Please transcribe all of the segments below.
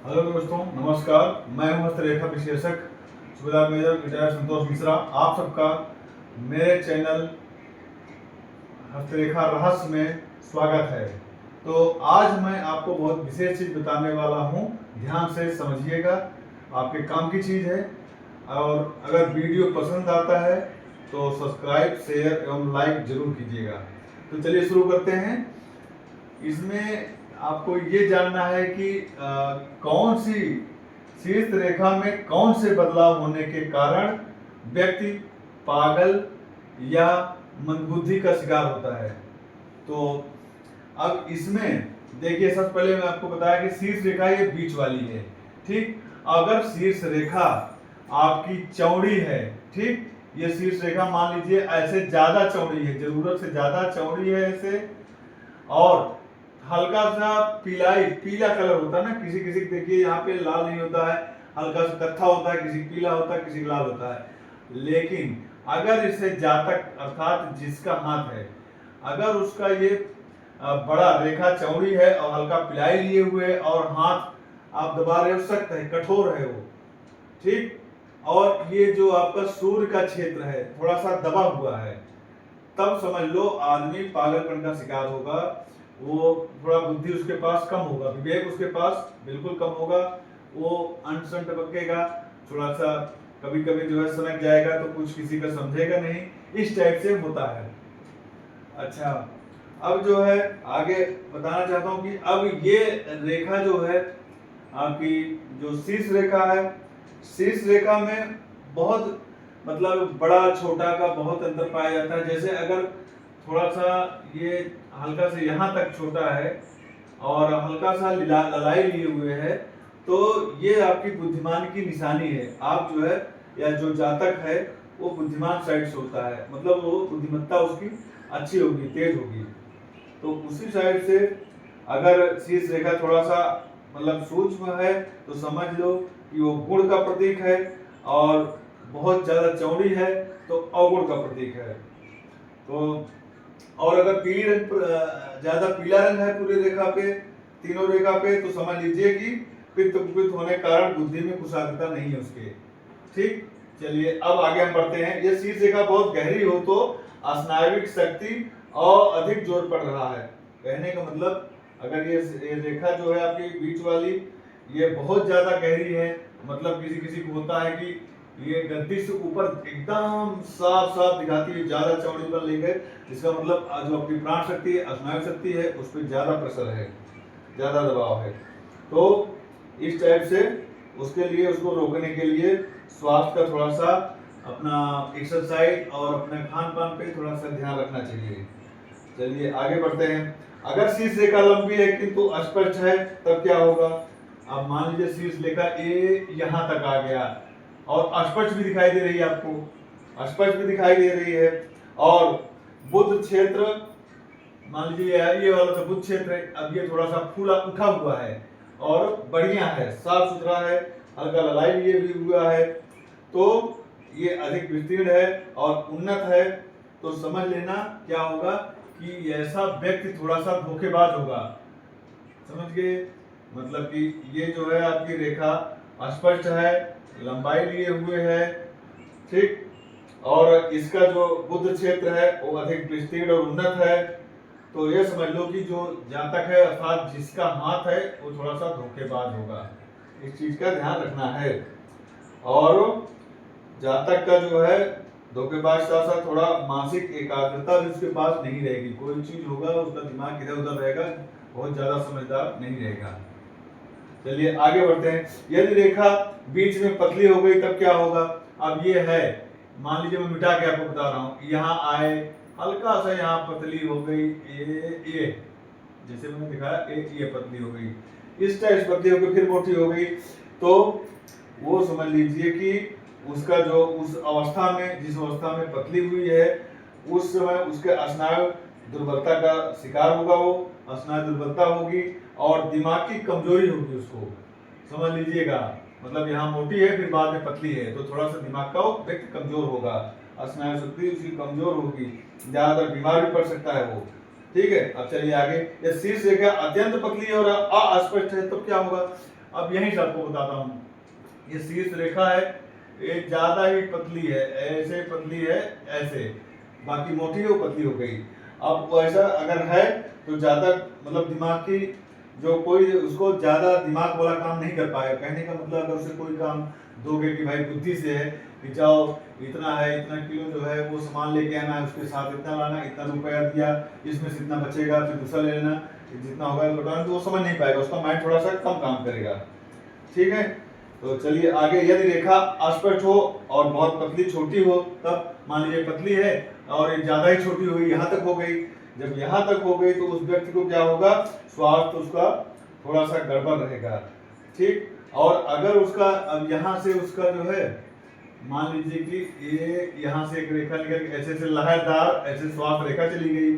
Hello दोस्तों, नमस्कार। मैं हूं हस्तरेखा विशेषज्ञ सूबेदार मेजर रिटायर्ड संतोष मिश्रा। आप सबका मेरे चैनल हस्तरेखा रहस्य में स्वागत है। तो आज मैं आपको बहुत विशेष चीज़ बताने वाला हूं, ध्यान से समझिएगा। आपके काम की चीज़ है और अगर वीडियो पसंद आता है तो सब्सक्राइब, शेयर एवं लाइक जरूर कीजिएगा। तो चलिए शुरू करते हैं। इसमें आपको ये जानना है कि कौन सी शीर्ष रेखा में कौन से बदलाव होने के कारण व्यक्ति पागल या मंदबुद्धि का शिकार होता है। तो अब इसमें देखिए, सबसे पहले मैं आपको बताया कि शीर्ष रेखा ये बीच वाली है, ठीक। अगर शीर्ष रेखा आपकी चौड़ी है, ठीक, ये शीर्ष रेखा मान लीजिए ऐसे ज्यादा चौड़ी है, जरूरत से ज्यादा चौड़ी है ऐसे, और हल्का सा पीला कलर होता है ना, किसी किसी देखिए यहाँ पे लाल नहीं होता है, हल्का सा कत्था होता है, किसी पीला होता है, किसी लाल होता है। लेकिन अगर इसे जातक अर्थात जिसका हाथ है, अगर उसका ये बड़ा रेखा चौड़ी है और हल्का पिलाई लिए हुए और हाथ आप दबा रहे हो, सख्त है, कठोर है वो, ठीक, और ये जो आपका सूर्य का क्षेत्र है थोड़ा सा दबा हुआ है, तब समझ लो आदमी पागलपन का शिकार होगा। वो थोड़ा बुद्धि उसके पास कम होगा, विवेक उसके पास बिल्कुल कम होगा, वो अनसन टपकेगा, थोड़ा सा कभी कभी जो है सनक जाएगा, तो कुछ किसी का समझेगा नहीं, इस टाइप से होता है। अच्छा, अब जो है आगे बताना चाहता हूँ कि अब ये रेखा जो है आपकी जो शीर्ष रेखा है, शीर्ष रेखा में बहुत मतलब बड़ा छोटा का बहुत अंतर पाया जाता है। जैसे अगर थोड़ा सा ये हल्का से यहाँ तक छोटा है और हल्का सा ललाई लिए हुए है, तो ये आपकी बुद्धिमान की निशानी है। आप जो है या जो जातक है वो बुद्धिमान साइड से होता है, मतलब वो बुद्धिमत्ता उसकी अच्छी होगी, तेज होगी। तो उसी साइड से अगर शीर्ष रेखा थोड़ा सा मतलब सूक्ष्म है तो समझ लो कि वो गुण का प्रतीक है, और बहुत ज्यादा चौड़ी है तो अवगुण का प्रतीक है। तो और अगर पीली रंग ज्यादा पीला रंग है पूरी रेखा पे, तीनों रेखा पे, तो समझ लीजिए कि पित्त कुपित होने के कारण बुद्धि में कुशाग्रता नहीं है उसके, ठीक। चलिए अब आगे हम बढ़ते हैं। ये शीर्ष रेखा बहुत गहरी हो तो स्नायुविक शक्ति और अधिक जोर पड़ रहा है। कहने का मतलब अगर ये रेखा जो है आपकी बीच वाली ये बहुत ज्यादा गहरी है, मतलब किसी किसी को होता है कि ये गद्दी से ऊपर एकदम साफ साफ दिखाती है, ज्यादा चौड़ी पर ले गए, इसका मतलब जो अपनी प्राण शक्ति है, स्नायु शक्ति है, उस पर ज्यादा प्रेशर है, ज्यादा दबाव है। तो इस टाइप से उसके लिए, उसको रोकने के लिए स्वास्थ्य का थोड़ा सा अपना एक्सरसाइज और अपने खान पान पे थोड़ा सा ध्यान रखना चाहिए। चलिए आगे बढ़ते हैं। अगर शीर्ष रेखा लंबी है किंतु अस्पष्ट है तब क्या होगा। अब मान लीजिए शीर्ष रेखा ए यहाँ तक आ गया और अस्पष्ट भी दिखाई दे रही है, आपको अस्पष्ट भी दिखाई दे रही है, और बुध क्षेत्र मान लीजिए ये वाला तो बुध क्षेत्र है, अब ये थोड़ा सा फूला उठा हुआ है और बढ़िया है, साफ सुथरा है, हल्का ललाई लिए भी हुआ है, तो ये अधिक विस्तीर्ण है और उन्नत है। तो समझ लेना क्या होगा कि ऐसा व्यक्ति थोड़ा सा धोखेबाज होगा, समझ गए। मतलब कि ये जो है आपकी रेखा स्पष्ट है, लंबाई लिए हुए है, ठीक, और इसका जो बुध क्षेत्र है वो अधिक विस्तीर्ण और उन्नत है। तो ये समझ लो कि जो जातक है अर्थात जिसका हाथ है वो थोड़ा सा धोखेबाज होगा, इस चीज का ध्यान रखना है। और जातक का जो है धोखेबाज साथ साथ थोड़ा मानसिक एकाग्रता भी उसके पास नहीं रहेगी, कोई चीज होगा उसका दिमाग इधर उधर रहेगा, बहुत ज्यादा समझदार नहीं रहेगा। चलिए आगे बढ़ते हैं। यदि रेखा बीच में पतली हो गई तब क्या होगा। अब ये है, मान लीजिए मैं मिटा के आपको बता रहा हूँ, यहाँ आए हल्का सा यहाँ पतली हो गई, ये जैसे मैंने दिखाया ये पतली हो गई, इस टाइप पतली हो गई, फिर मोटी हो गई, तो वो समझ लीजिए कि उसका जो उस अवस्था में, जिस अवस्था में पतली हुई है, उस समय उसके स्नायु दुर्बलता का शिकार होगा, वो स्नायु दुर्बलता होगी और दिमाग की कमजोरी होगी उसको, समझ लीजिएगा। मतलब यहाँ मोटी है फिर बाद में पतली है, तो थोड़ा सा दिमाग का वो व्यक्ति कमजोर होगा, स्नायु शक्ति उसकी कमजोर होगी, ज्यादातर बीमार भी पड़ सकता है वो, ठीक है। अब चलिए आगे। ये शीर्ष रेखा अत्यंत पतली और अस्पष्ट है तो क्या होगा। अब यहीं से आपको बताता हूँ, ये शीर्ष रेखा है, ये ज्यादा ही पतली है, ऐसे पतली है ऐसे, बाकी मोटी है वो पतली हो गई। अब वैसा अगर है तो ज्यादा मतलब दिमाग की जो कोई उसको ज्यादा दिमाग वाला काम नहीं कर पाएगा। कहने का मतलब अगर उसे कोई काम दोगे कि भाई बुद्धि से है कि जाओ इतना है, इतना किलो जो है वो सामान लेके आना है, उसके साथ इतना लाना, इतना रुपया दिया, इसमें से इतना बचेगा, फिर दूसरा ले लेना, जितना होगा लौटाना, तो वो समझ नहीं पाएगा, उसका माइंड थोड़ा सा कम काम करेगा। ठीक है, तो चलिए आगे। यदि रेखा अस्पष्ट हो और बहुत पतली छोटी हो, तब मान लीजिए पतली है और ये ज्यादा ही छोटी हुई, यहाँ तक हो गई। जब यहाँ तक हो गई तो उस व्यक्ति को क्या होगा, स्वास्थ्य उसका थोड़ा सा गड़बड़ रहेगा। ठीक, और अगर उसका अब यहाँ से उसका जो है, मान लीजिए कि ये यहाँ से एक रेखा निकल के ऐसे से लहरदार ऐसे स्वास्थ्य रेखा चली गई,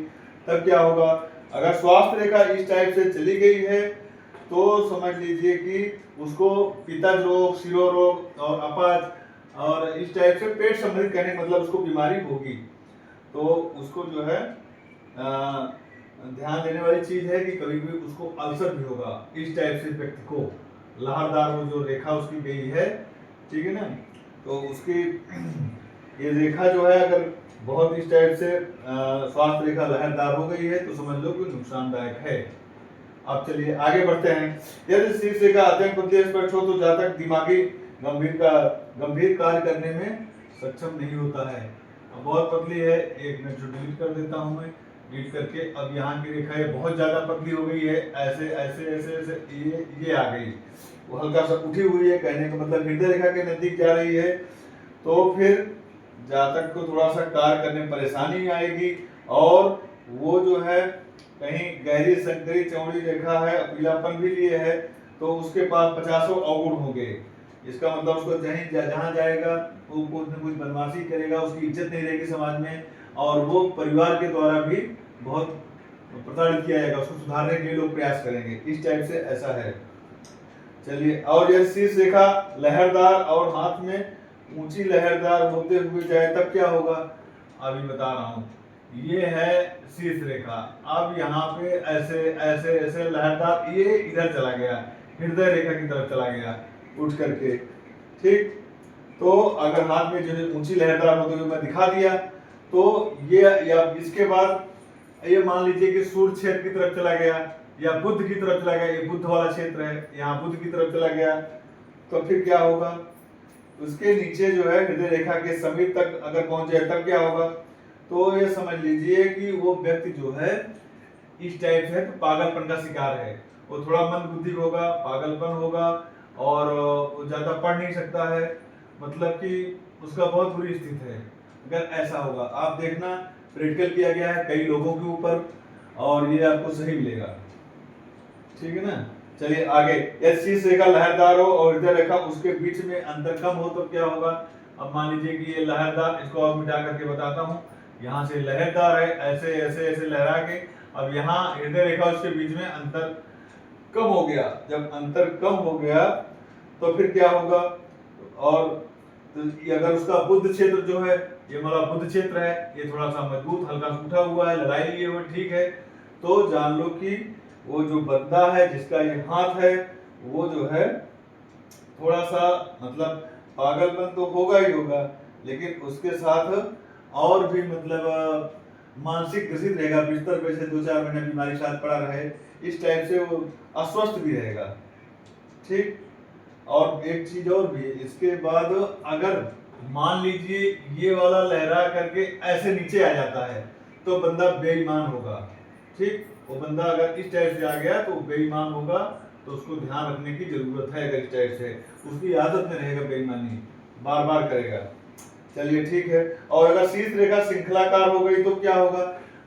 तब क्या होगा, अगर स्वास्थ्य रेखा इस टाइप से चली गई है तो समझ लीजिए कि उसको पित्तज रोग, शिरो रोग और अपच और इस टाइप से पेट संबंधित, कहने का मतलब उसको बीमारी होगी। तो उसको जो है ध्यान देने वाली चीज है कि कभी भी उसको अल्सर भी होगा इस टाइप से व्यक्ति को, लहरदार वो जो रेखा उसकी गई है, ठीक है ना। तो उसकी ये रेखा जो है अगर बहुत इस टाइप से स्वास्थ्य रेखा लहरदार हो गई है तो समझ लो कि नुकसानदायक है। अब चलिए आगे बढ़ते हैं। यदि शीर्ष रेखा अत्यंत पतली स्पष्ट हो तो जहाँ तक दिमागी गंभीर कार्य करने में सक्षम नहीं होता है। अब बहुत पतली है, एक मिनट जो डिलीट कर देता हूं मैं, डिलीट करके अब यहाँ की रेखा ये बहुत ज्यादा पतली हो गई है, ऐसे ऐसे ऐसे ऐसे ये आ गई, वो हल्का सा उठी हुई है, कहने का मतलब हृदय रेखा के नजदीक जा रही है। तो फिर जातक को थोड़ा सा कार्य करने में परेशानी आएगी और वो जो है कहीं गहरी संकरी चौड़ी रेखा है, पीलापन भी लिए है, तो उसके पास 50 अवगुण होंगे। इसका मतलब उसको जहाँ जाएगा वो कुछ न कुछ बदमाशी करेगा, उसकी इज्जत नहीं रहेगी समाज में, और वो परिवार के द्वारा भी बहुत प्रताड़ित किया जाएगा, उसको सुधारने के लिए लोग प्रयास करेंगे, इस टाइप से ऐसा है। चलिए, और यदि शीर्ष रेखा लहरदार और हाथ में ऊंची लहरदार होते हुए जाए तब क्या होगा, अभी बता रहा हूँ। ये है शीर्ष रेखा, अब यहाँ पे ऐसे ऐसे ऐसे लहरदार ये इधर चला गया, हृदय रेखा की तरफ चला गया उठ करके। ठीक, तो अगर हाथ में जो ऊंची लहरदार होते हुए मैं दिखा दिया तो ये, या इसके बाद ये मान लीजिए कि सूर्य क्षेत्र की तरफ चला गया या बुध की तरफ चला गया, ये बुध वाला क्षेत्र है, यहाँ बुध की तरफ चला गया, तो फिर क्या होगा, उसके नीचे जो है हृदय रेखा के समीप तक अगर पहुंच जाए तब क्या होगा। तो ये समझ लीजिए कि वो व्यक्ति जो है इस टाइप से तो पागलपन का शिकार है, वो थोड़ा मंदबुद्धि होगा, पागलपन होगा और वो ज्यादा पढ़ नहीं सकता है, मतलब कि उसका बहुत बुरी स्थिति है। अगर ऐसा होगा, आप देखना प्रैक्टिकल किया गया है कई लोगों के ऊपर और ये आपको सही मिलेगा। ठीक है ना, चलिए आगे। यदि शीर्ष रेखा लहरदार हो और हृदय रेखा उसके बीच में अंतर कम हो तो क्या होगा। अब मान लीजिए कि ये लहरदार, इसको और मिटा करके बताता हूँ, यहाँ से लहरदार है, ऐसे ऐसे ऐसे लहरा के, अब यहाँ हृदय रेखा उसके बीच में अंतर कम हो गया। जब अंतर कम हो गया तो फिर क्या होगा, और तो अगर उसका बुध क्षेत्र जो है, ये हमारा बुध क्षेत्र है, ये थोड़ा सा मजबूत हल्का उठा हुआ है, लड़ाई लिए हुए, ठीक है, तो जान लो कि वो जो बंदा है जिसका ये हाथ है वो जो है थोड़ा सा मतलब पागलपन तो होगा ही होगा, लेकिन उसके साथ और भी मतलब मानसिक ग्रसित रहेगा, बिस्तर पे से 2-4 महीने बीमारी साथ पड़ा रहे, इस टाइप से वो अस्वस्थ भी रहेगा। ठीक, और एक चीज और भी है, इसके बाद अगर मान लीजिए ये वाला लहरा करके ऐसे नीचे आ जाता है तो बंदा बेईमान होगा। ठीक, वो बंदा अगर इस टाइप से आ गया तो बेईमान होगा, तो उसको ध्यान रखने की जरूरत है। अगर इस टाइप से उसकी आदत में रहेगा बेईमानी, बार बार करेगा। चलिए ठीक है, और अगर शीर्ष रेखा श्रृंखलाकार हो गई तो क्या होगा।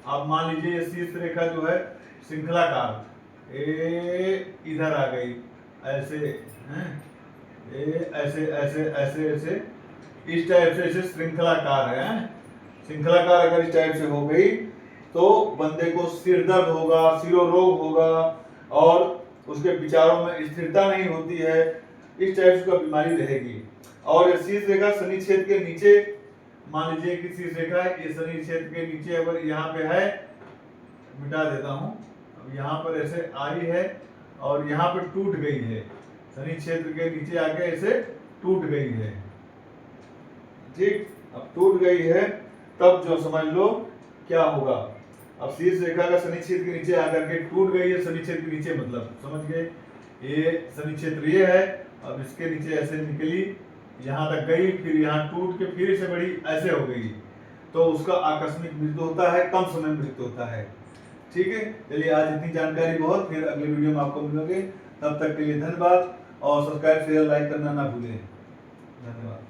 आप मान लीजिए शीर्ष रेखा जो है श्रृंखलाकार इधर आ गई, ऐसे हैं, ऐसे ऐसे ऐसे ऐसे इस टाइप से, ऐसे श्रृंखलाकार है। श्रृंखलाकार अगर इस टाइप से हो गई तो बंदे को सिर दर्द होगा, शिरोरोग होगा और उसके विचारों में स्थिरता नहीं होती है, इस टाइप का बीमारी रहेगी। और शीर्ष रेखा शनि क्षेत्र के नीचे, मान लीजिए कि शीर्ष रेखा है, ये शनि क्षेत्र के नीचे अगर यहाँ पे है, मिटा देता हूँ, अब यहाँ पर ऐसे आई है और यहाँ पे टूट गई है शनि क्षेत्र के नीचे आके ऐसे टूट गई है। ठीक, अब टूट गई है तब जो समझ लो क्या होगा। अब शीर्ष रेखा का शनि क्षेत्र के नीचे आकर के टूट गई है, शनि क्षेत्र के नीचे मतलब समझ गए, ये शनि क्षेत्र ये है। अब इसके नीचे ऐसे निकली, यहाँ तक गई, फिर यहाँ टूट के फिर से बड़ी ऐसे हो गई, तो उसका आकस्मिक मृत्यु होता है, कम समय में मृत्यु होता है। ठीक है, चलिए आज इतनी जानकारी बहुत, फिर अगले वीडियो में आपको मिलोगे। तब तक के लिए धन्यवाद और सब्सक्राइब शेयर लाइक करना ना भूलें। धन्यवाद।